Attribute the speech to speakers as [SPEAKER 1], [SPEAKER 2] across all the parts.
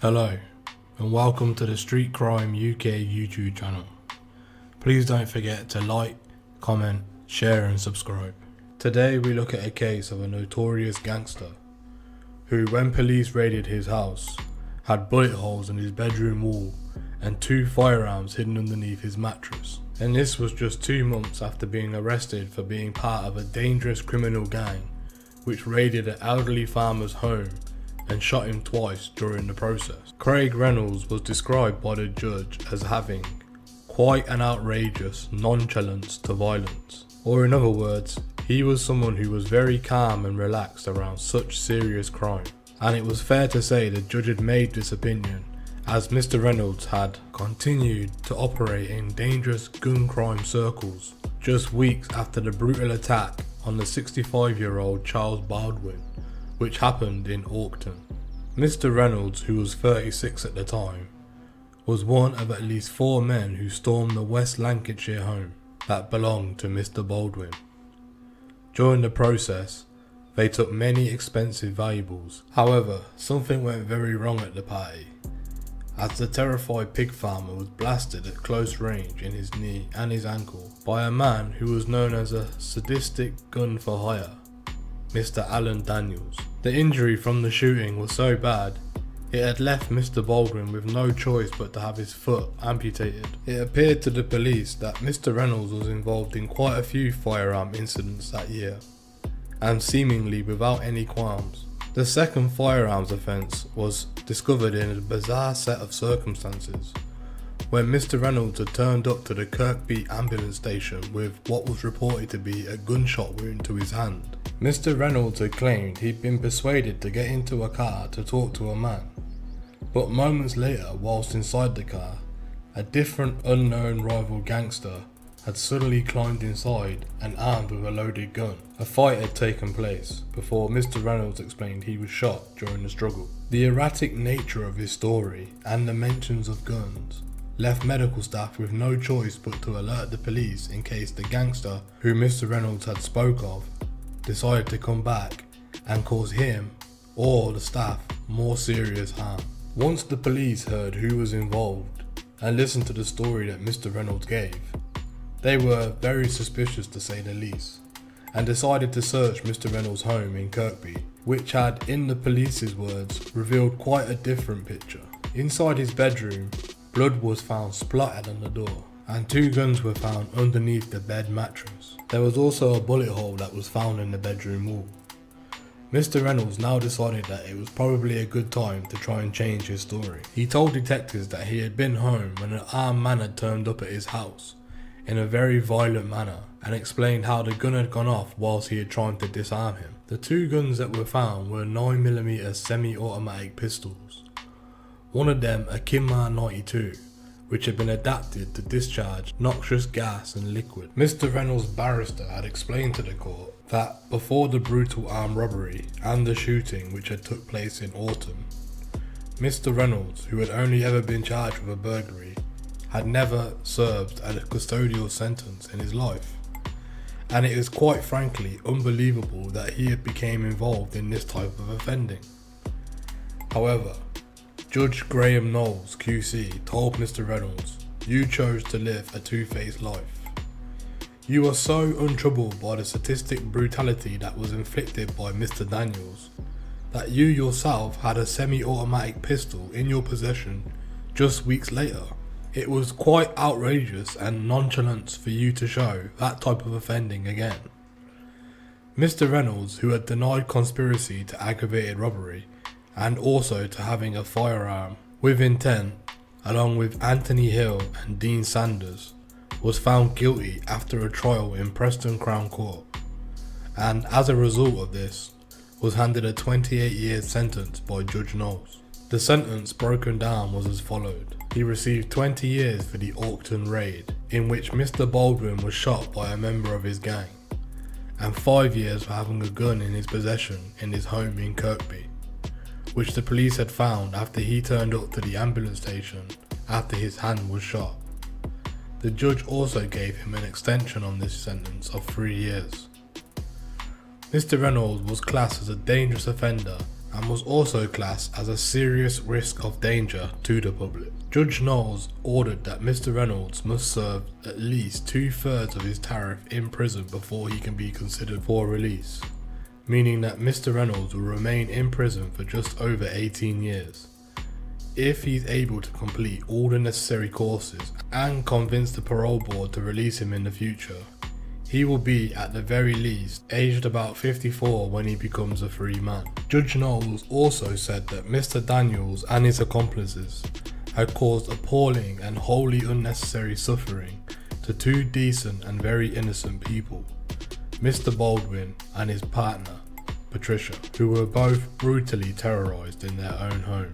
[SPEAKER 1] Hello, and welcome to the Street Crime UK YouTube channel. Please don't forget to like, comment, share and subscribe. Today we look at a case of a notorious gangster who, when police raided his house, had bullet holes in his bedroom wall and 2 firearms hidden underneath his mattress. And this was just 2 months after being arrested for being part of a dangerous criminal gang which raided an elderly farmer's home and shot him twice during the process. Craig Reynolds was described by the judge as having quite an outrageous nonchalance to violence. Or in other words, he was someone who was very calm and relaxed around such serious crime. And it was fair to say the judge had made this opinion as Mr. Reynolds had continued to operate in dangerous gun crime circles just weeks after the brutal attack on the 65-year-old Charles Baldwin, which happened in Orkton. Mr. Reynolds, who was 36 at the time, was one of at least 4 men who stormed the West Lancashire home that belonged to Mr. Baldwin. During the process, they took many expensive valuables. However, something went very wrong at the party, as the terrified pig farmer was blasted at close range in his knee and his ankle by a man who was known as a sadistic gun for hire, Mr. Alan Daniels. The injury from the shooting was so bad, it had left Mr. Baldwin with no choice but to have his foot amputated. It appeared to the police that Mr. Reynolds was involved in quite a few firearm incidents that year, and seemingly without any qualms. The second firearms offence was discovered in a bizarre set of circumstances, when Mr. Reynolds had turned up to the Kirkby ambulance station with what was reported to be a gunshot wound to his hand. Mr. Reynolds had claimed he'd been persuaded to get into a car to talk to a man, but moments later, whilst inside the car, a different unknown rival gangster had suddenly climbed inside and armed with a loaded gun. A fight had taken place before Mr. Reynolds explained he was shot during the struggle. The erratic nature of his story and the mentions of guns left medical staff with no choice but to alert the police in case the gangster who Mr. Reynolds had spoke of decided to come back and cause him or the staff more serious harm. Once the police heard who was involved and listened to the story that Mr. Reynolds gave, they were very suspicious to say the least, and decided to search Mr. Reynolds' home in Kirkby, which had, in the police's words, revealed quite a different picture. Inside his bedroom, blood was found splattered on the door, and 2 guns were found underneath the bed mattress. There was also a bullet hole that was found in the bedroom wall. Mr. Reynolds now decided that it was probably a good time to try and change his story. He told detectives that he had been home when an armed man had turned up at his house in a very violent manner, and explained how the gun had gone off whilst he had tried to disarm him. The 2 guns that were found were 9mm semi-automatic pistols, one of them a Kimar 92, which had been adapted to discharge noxious gas and liquid. Mr. Reynolds' barrister had explained to the court that before the brutal armed robbery and the shooting which had took place in autumn, Mr. Reynolds, who had only ever been charged with a burglary, had never served a custodial sentence in his life, and it is quite frankly unbelievable that he had become involved in this type of offending. However, Judge Graham Knowles QC told Mr. Reynolds, "You chose to live a two-faced life. You are so untroubled by the sadistic brutality that was inflicted by Mr. Daniels that you yourself had a semi-automatic pistol in your possession just weeks later. It was quite outrageous and nonchalant for you to show that type of offending again." Mr. Reynolds, who had denied conspiracy to aggravated robbery and also to having a firearm with intent, along with Anthony Hill and Dean Sanders, was found guilty after a trial in Preston Crown Court, and as a result of this, was handed a 28-year sentence by Judge Knowles. The sentence broken down was as followed. He received 20 years for the Orkton raid, in which Mr. Baldwin was shot by a member of his gang, and 5 years for having a gun in his possession in his home in Kirkby, which the police had found after he turned up to the ambulance station after his hand was shot. The judge also gave him an extension on this sentence of 3 years. Mr. Reynolds was classed as a dangerous offender and was also classed as a serious risk of danger to the public. Judge Knowles ordered that Mr. Reynolds must serve at least 2/3 of his tariff in prison before he can be considered for release, meaning that Mr. Reynolds will remain in prison for just over 18 years. If he's able to complete all the necessary courses and convince the parole board to release him in the future, he will be, at the very least, aged about 54 when he becomes a free man. Judge Knowles also said that Mr. Daniels and his accomplices had caused appalling and wholly unnecessary suffering to two decent and very innocent people, Mr. Baldwin and his partner, Patricia, who were both brutally terrorized in their own home.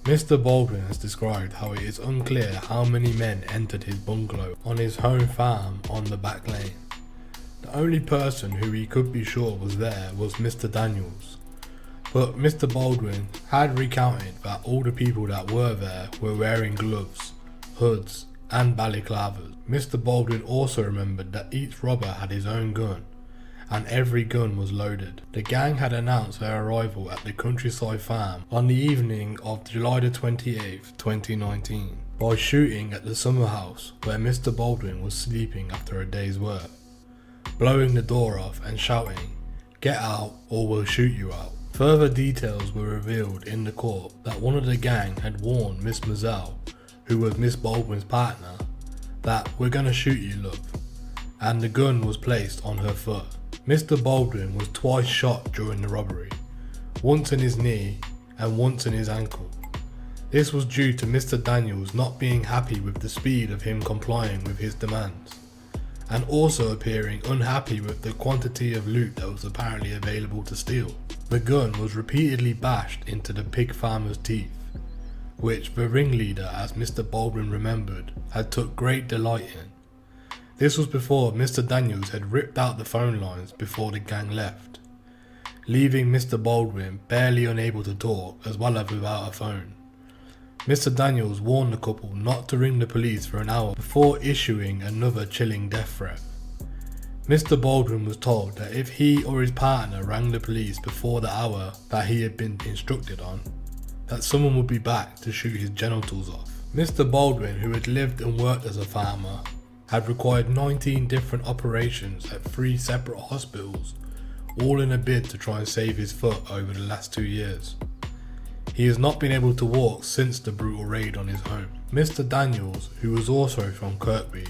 [SPEAKER 1] Mr. Baldwin has described how it is unclear how many men entered his bungalow on his home farm on the back lane. The only person who he could be sure was there was Mr. Daniels, but Mr. Baldwin had recounted that all the people that were there were wearing gloves, hoods and balaclavas. Mr. Baldwin also remembered that each robber had his own gun, and every gun was loaded. The gang had announced their arrival at the countryside farm on the evening of July the 28th, 2019, by shooting at the summer house where Mr. Baldwin was sleeping after a day's work, blowing the door off and shouting, "Get out or we'll shoot you out." Further details were revealed in the court that one of the gang had warned Miss Mazzell, who was Miss Baldwin's partner, that "we're gonna shoot you, love," and the gun was placed on her foot. Mr. Baldwin was twice shot during the robbery, once in his knee and once in his ankle. This was due to Mr. Daniels not being happy with the speed of him complying with his demands, and also appearing unhappy with the quantity of loot that was apparently available to steal. The gun was repeatedly bashed into the pig farmer's teeth, which the ringleader, as Mr. Baldwin remembered, had took great delight in. This was before Mr. Daniels had ripped out the phone lines before the gang left, leaving Mr. Baldwin barely unable to talk as well as without a phone. Mr. Daniels warned the couple not to ring the police for an hour before issuing another chilling death threat. Mr. Baldwin was told that if he or his partner rang the police before the hour that he had been instructed on, that someone would be back to shoot his genitals off. Mr. Baldwin, who had lived and worked as a farmer, had required 19 different operations at 3 separate hospitals, all in a bid to try and save his foot over the last 2 years. He has not been able to walk since the brutal raid on his home. Mr. Daniels, who was also from Kirkby,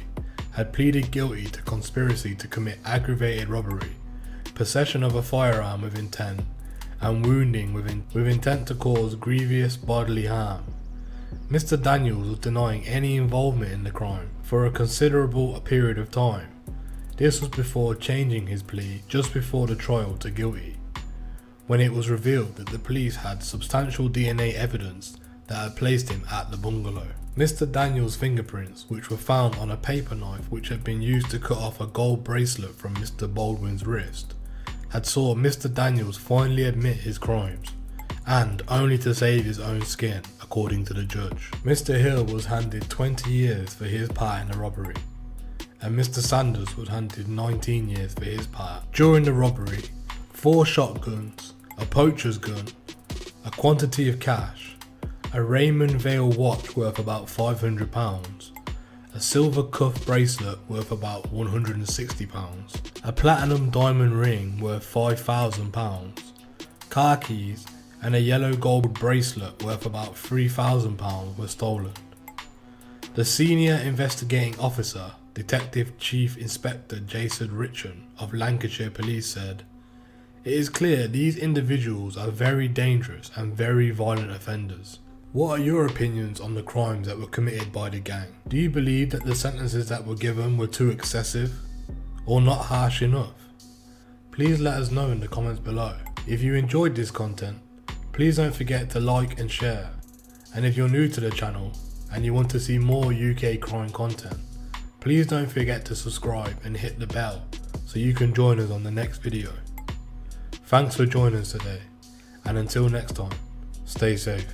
[SPEAKER 1] had pleaded guilty to conspiracy to commit aggravated robbery, possession of a firearm with intent, and wounding with intent to cause grievous bodily harm. Mr. Daniels was denying any involvement in the crime for a considerable period of time. This was before changing his plea just before the trial to guilty, when it was revealed that the police had substantial DNA evidence that had placed him at the bungalow. Mr. Daniels' fingerprints, which were found on a paper knife which had been used to cut off a gold bracelet from Mr. Baldwin's wrist, had saw Mr. Daniels finally admit his crimes, and only to save his own skin, according to the judge. Mr. Hill was handed 20 years for his part in the robbery, and Mr. Sanders was handed 19 years for his part. During the robbery, 4 shotguns, a poacher's gun, a quantity of cash, a Raymond Vale watch worth about £500, a silver cuff bracelet worth about £160, a platinum diamond ring worth £5,000, car keys and a yellow gold bracelet worth about £3,000 were stolen. The senior investigating officer, Detective Chief Inspector Jason Richon of Lancashire Police said, "It is clear these individuals are very dangerous and very violent offenders. What are your opinions on the crimes that were committed by the gang? Do you believe that the sentences that were given were too excessive or not harsh enough? Please let us know in the comments below. If you enjoyed this content, please don't forget to like and share. And if you're new to the channel and you want to see more UK crime content, please don't forget to subscribe and hit the bell so you can join us on the next video. Thanks for joining us today, and until next time, stay safe.